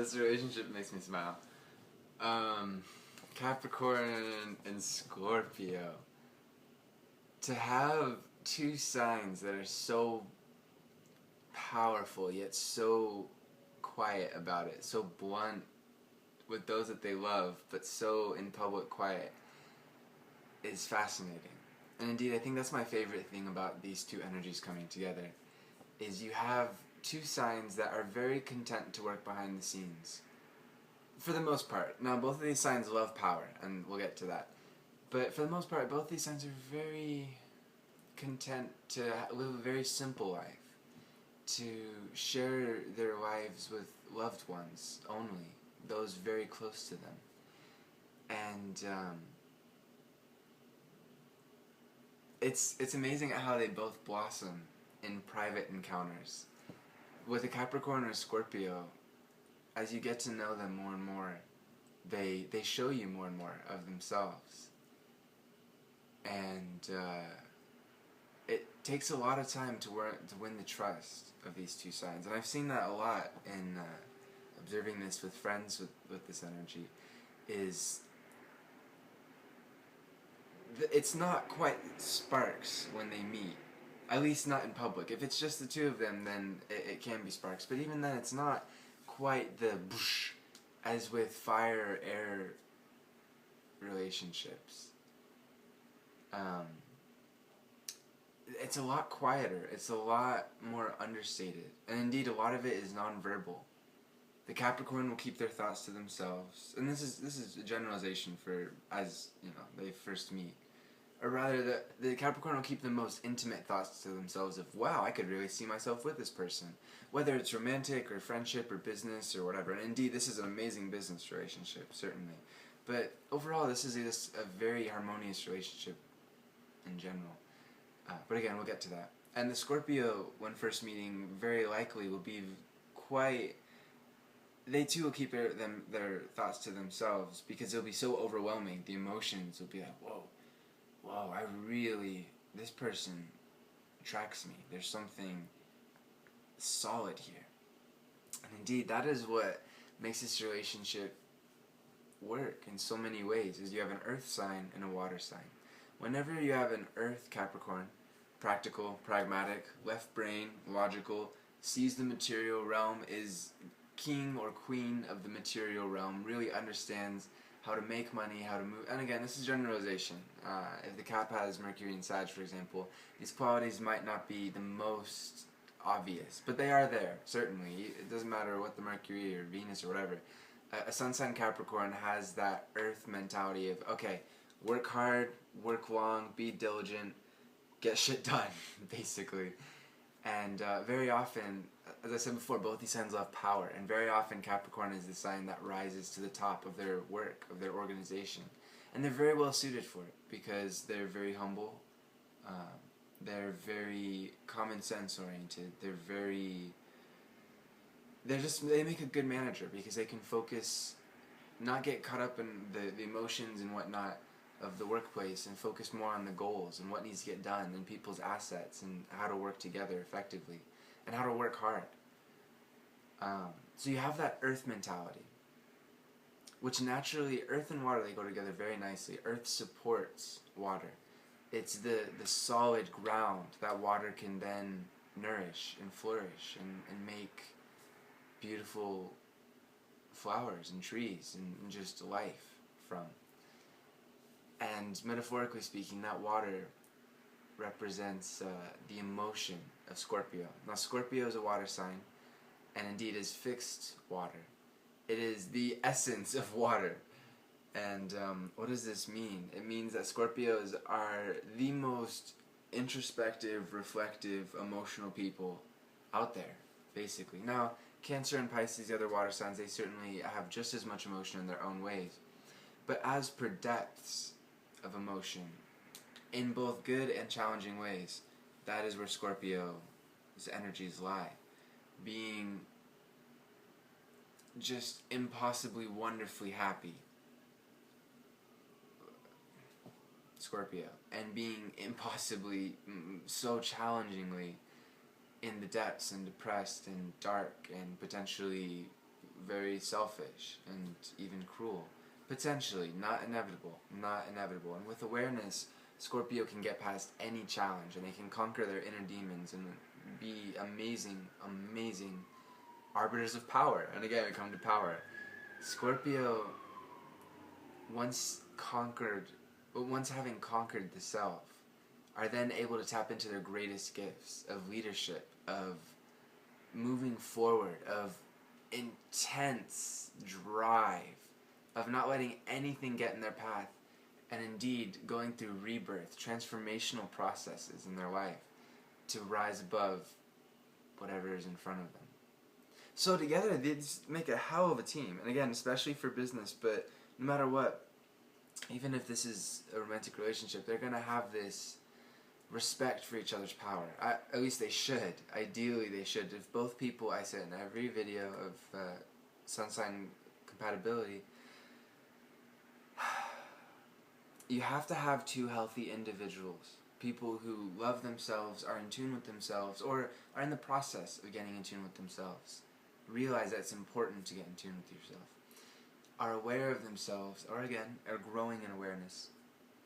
This relationship makes me smile. Capricorn and Scorpio. To have two signs that are so powerful yet so quiet about it, so blunt with those that they love, but so in public quiet, is fascinating. And indeed, I think that's my favorite thing about these two energies coming together, is you have two signs that are very content to work behind the scenes. For the most part. Now, both of these signs love power, and we'll get to that. But for the most part, both these signs are very content to live a very simple life, to share their lives with loved ones only, those very close to them. And it's amazing how they both blossom in private encounters. With a Capricorn or a Scorpio, as you get to know them more and more, they show you more and more of themselves. And it takes a lot of time to win the trust of these two signs. And I've seen that a lot in observing this with friends with this energy, is it's not quite sparks when they meet. At least not in public. If it's just the two of them, then it can be sparks. But even then, it's not quite the boosh as with fire air relationships. It's a lot quieter. It's a lot more understated. And indeed, a lot of it is nonverbal. The Capricorn will keep their thoughts to themselves. And this is a generalization for as, they first meet. Or rather, the Capricorn will keep the most intimate thoughts to themselves of, wow, I could really see myself with this person. Whether it's romantic or friendship or business or whatever. And indeed, this is an amazing business relationship, certainly. But overall, this is a very harmonious relationship in general. But again, we'll get to that. And the Scorpio, when first meeting, very likely will be quite... They too will keep their thoughts to themselves because it'll be so overwhelming. The emotions will be like, whoa, this person attracts me. There's something solid here. And indeed, that is what makes this relationship work in so many ways, is you have an earth sign and a water sign. Whenever you have an earth Capricorn, practical, pragmatic, left brain, logical, sees the material realm, is king or queen of the material realm, really understands how to make money, how to move. And again, this is generalization. If the Cap has Mercury and Sag, for example, these qualities might not be the most obvious, but they are there, certainly. It doesn't matter what the Mercury or Venus or whatever. A Sun sign Capricorn has that earth mentality of, okay, work hard, work long, be diligent, get shit done, basically. And very often, as I said before, both these signs love power, and very often Capricorn is the sign that rises to the top of their work, of their organization. And they're very well suited for it, because they're very humble, they're very common sense oriented, they make a good manager, because they can focus, not get caught up in the emotions and whatnot of the workplace, and focus more on the goals and what needs to get done and people's assets and how to work together effectively and how to work hard. So you have that earth mentality, which naturally, earth and water, they go together very nicely. Earth supports water. It's the solid ground that water can then nourish and flourish and make beautiful flowers and trees and just life from. And metaphorically speaking, that water represents the emotion of Scorpio. Now, Scorpio is a water sign, and indeed is fixed water. It is the essence of water. And what does this mean? It means that Scorpios are the most introspective, reflective, emotional people out there, basically. Now, Cancer and Pisces, the other water signs, they certainly have just as much emotion in their own ways. But as per depths of emotion, in both good and challenging ways, that is where Scorpio's energies lie. Being just impossibly wonderfully happy, Scorpio, and being impossibly, so challengingly in the depths and depressed and dark and potentially very selfish and even cruel. Potentially, not inevitable, not inevitable. And with awareness, Scorpio can get past any challenge, and they can conquer their inner demons and be amazing, amazing arbiters of power. And again, we come to power. Scorpio, once having conquered the self, are then able to tap into their greatest gifts of leadership, of moving forward, of intense drive, of not letting anything get in their path, and indeed going through rebirth, transformational processes in their life to rise above whatever is in front of them. So together they just make a hell of a team, and again, especially for business, but no matter what, even if this is a romantic relationship, they're going to have this respect for each other's power. At least they should. Ideally they should. If both people, I said in every video of sun sign compatibility, you have to have two healthy individuals. People who love themselves, are in tune with themselves, or are in the process of getting in tune with themselves. Realize that it's important to get in tune with yourself. Are aware of themselves, or again, are growing in awareness,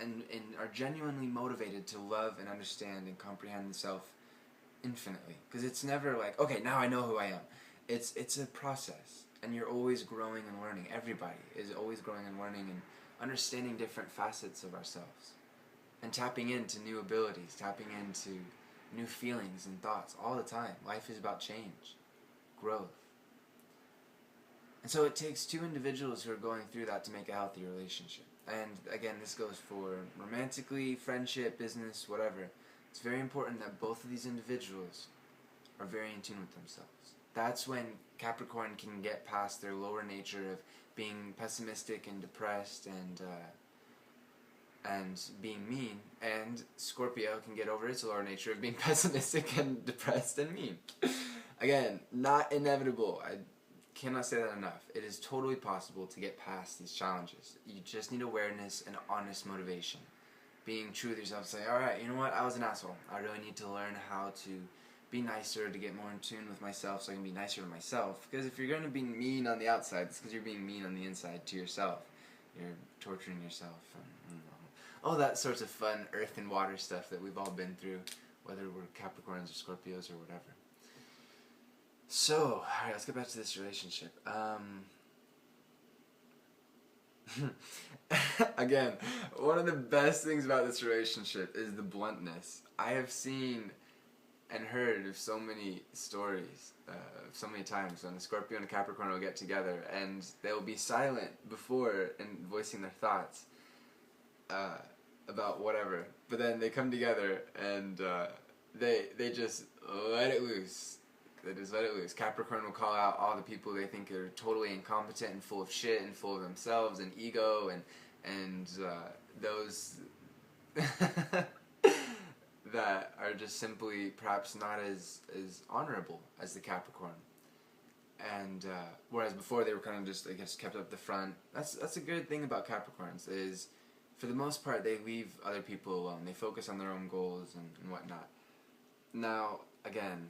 and are genuinely motivated to love and understand and comprehend the self infinitely. Because it's never like, okay, now I know who I am. It's a process, and you're always growing and learning. Everybody is always growing and learning and understanding different facets of ourselves. And tapping into new abilities, tapping into new feelings and thoughts all the time. Life is about change, growth. And so it takes two individuals who are going through that to make a healthy relationship. And again, this goes for romantically, friendship, business, whatever. It's very important that both of these individuals are very in tune with themselves. That's when Capricorn can get past their lower nature of being pessimistic and depressed and being mean, and Scorpio can get over its lower nature of being pessimistic and depressed and mean. Again, not inevitable. I cannot say that enough. It is totally possible to get past these challenges. You just need awareness and honest motivation. Being true with yourself, saying, alright, you know what, I was an asshole. I really need to learn how to be nicer, to get more in tune with myself so I can be nicer to myself. Because if you're going to be mean on the outside, it's because you're being mean on the inside to yourself. You're torturing yourself. And all that sorts of fun earth and water stuff that we've all been through, whether we're Capricorns or Scorpios or whatever. So, alright, let's get back to this relationship. Again, one of the best things about this relationship is the bluntness. I have seen and heard of so many stories, so many times when a Scorpio and a Capricorn will get together and they'll be silent before and voicing their thoughts about whatever, but then they come together and they just let it loose. They just let it loose. Capricorn will call out all the people they think are totally incompetent and full of shit and full of themselves and ego and those that are just simply perhaps not as honorable as the Capricorn. And whereas before they were kind of just, I guess, kept up the front. That's a good thing about Capricorns is, for the most part, they leave other people alone. They focus on their own goals and whatnot. Now, again,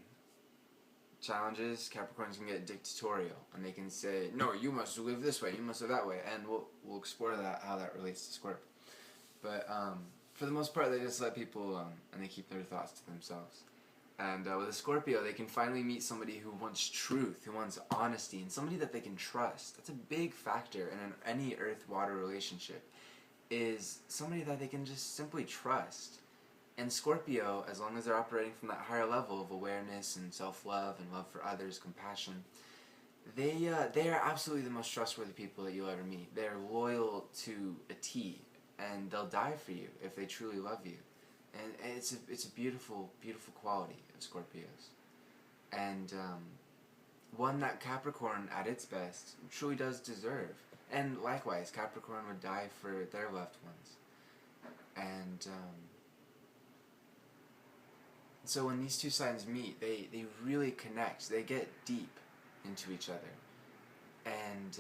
challenges, Capricorns can get dictatorial, and they can say, no, you must live this way, you must live that way, and we'll explore that, how that relates to Scorp. But for the most part, they just let people alone, and they keep their thoughts to themselves. And with a Scorpio, they can finally meet somebody who wants truth, who wants honesty, and somebody that they can trust. That's a big factor in any earth-water relationship, is somebody that they can just simply trust. And Scorpio, as long as they're operating from that higher level of awareness and self-love and love for others, compassion, they are absolutely the most trustworthy people that you'll ever meet. They're loyal to a T, and they'll die for you if they truly love you. And it's a beautiful, beautiful quality of Scorpios. And one that Capricorn, at its best, truly does deserve. And likewise, Capricorn would die for their loved ones. And so when these two signs meet, they really connect. They get deep into each other. And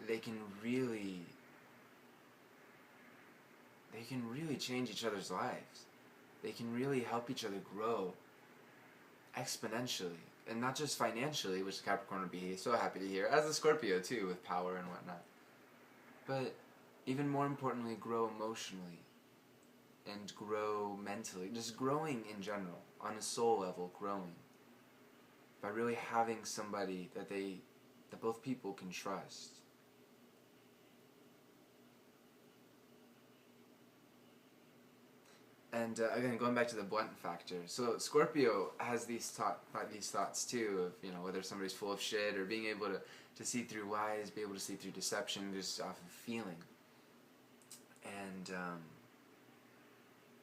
they can really change each other's lives. They can really help each other grow exponentially. and not just financially, which the Capricorn would be so happy to hear, as the Scorpio too, with power and whatnot, but even more importantly, grow emotionally and grow mentally, just growing in general, on a soul level, growing by really having somebody that both people can trust. And again, going back to the blunt factor, so Scorpio has these thoughts too of, you know, whether somebody's full of shit, or being able to see through lies, be able to see through deception just off of feeling. And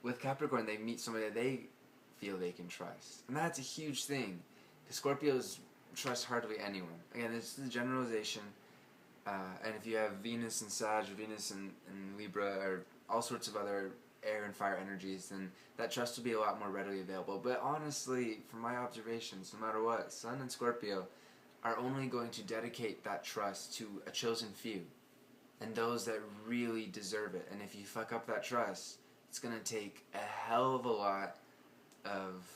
with Capricorn, they meet somebody that they feel they can trust, and that's a huge thing, because Scorpios trust hardly anyone. Again, this is a generalization, and if you have Venus in Sag, or Venus in Libra, or all sorts of other air and fire energies, then that trust will be a lot more readily available. But honestly, from my observations, no matter what, Sun and Scorpio are only going to dedicate that trust to a chosen few, and those that really deserve it. And if you fuck up that trust, it's going to take a hell of a lot of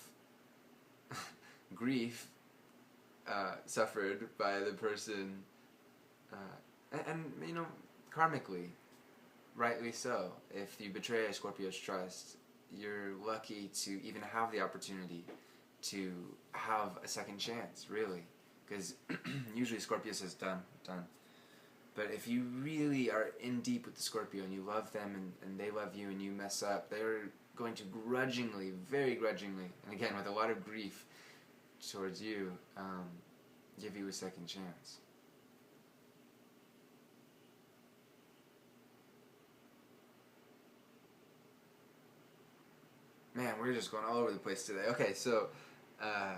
grief suffered by the person, and you know, karmically, rightly so. If you betray a Scorpio's trust, you're lucky to even have the opportunity to have a second chance, really. Because usually Scorpio says, done. But if you really are in deep with the Scorpio and you love them and they love you and you mess up, they're going to grudgingly, very grudgingly, and again with a lot of grief towards you, give you a second chance. Man, we're just going all over the place today. Okay, so, yeah.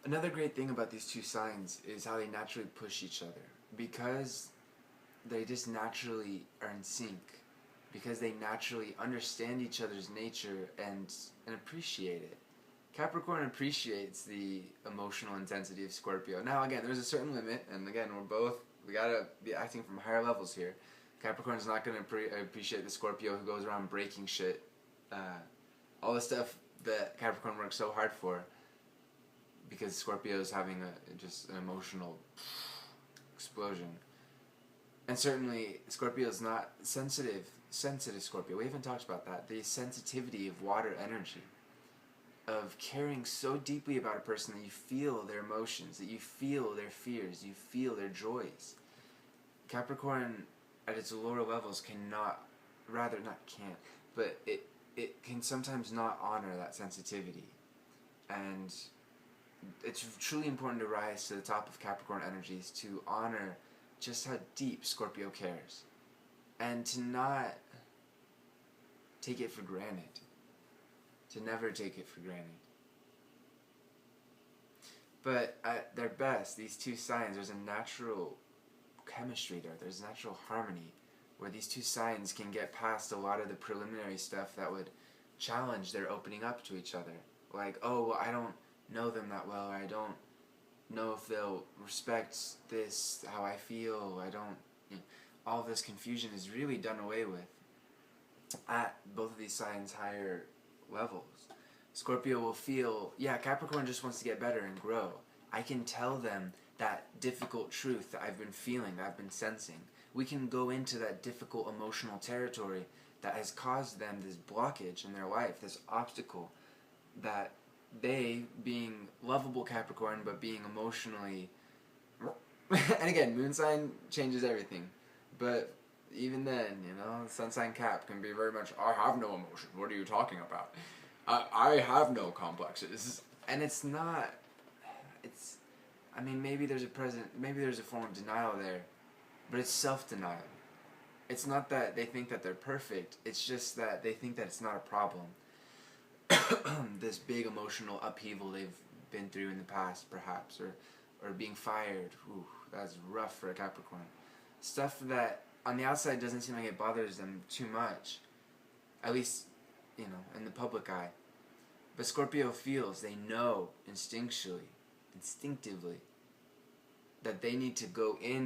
Another great thing about these two signs is how they naturally push each other. Because they just naturally are in sync. Because they naturally understand each other's nature and appreciate it. Capricorn appreciates the emotional intensity of Scorpio. Now, again, there's a certain limit, and again, we gotta be acting from higher levels here. Capricorn's not gonna appreciate the Scorpio who goes around breaking shit. All the stuff that Capricorn works so hard for, because Scorpio's having just an emotional explosion. And certainly, Scorpio's not sensitive Scorpio. We haven't talked about that. The sensitivity of water energy, of caring so deeply about a person that you feel their emotions, that you feel their fears, you feel their joys. Capricorn, at its lower levels, but it can sometimes not honor that sensitivity. And it's truly important to rise to the top of Capricorn energies to honor just how deep Scorpio cares, and to not take it for granted. To never take it for granted. But at their best, these two signs, there's a natural chemistry there. There's natural harmony where these two signs can get past a lot of the preliminary stuff that would challenge their opening up to each other. Like, oh, well, I don't know them that well, or I don't know if they'll respect this, how I feel, all of this confusion is really done away with at both of these signs' higher levels. Scorpio will feel, yeah, Capricorn just wants to get better and grow. I can tell them that difficult truth that I've been feeling, that I've been sensing. We can go into that difficult emotional territory that has caused them this blockage in their life, this obstacle, that they, being lovable Capricorn, but being emotionally... and again, moon sign changes everything. But even then, sun sign Cap can be very much, I have no emotion. What are you talking about? I have no complexes. And it's not... maybe there's a form of denial there, but it's self-denial. It's not that they think that they're perfect, it's just that they think that it's not a problem. This big emotional upheaval they've been through in the past, perhaps, or being fired. Ooh, that's rough for a Capricorn. Stuff that on the outside doesn't seem like it bothers them too much, at least, in the public eye. But Scorpio feels, they know instinctively, that they need to go in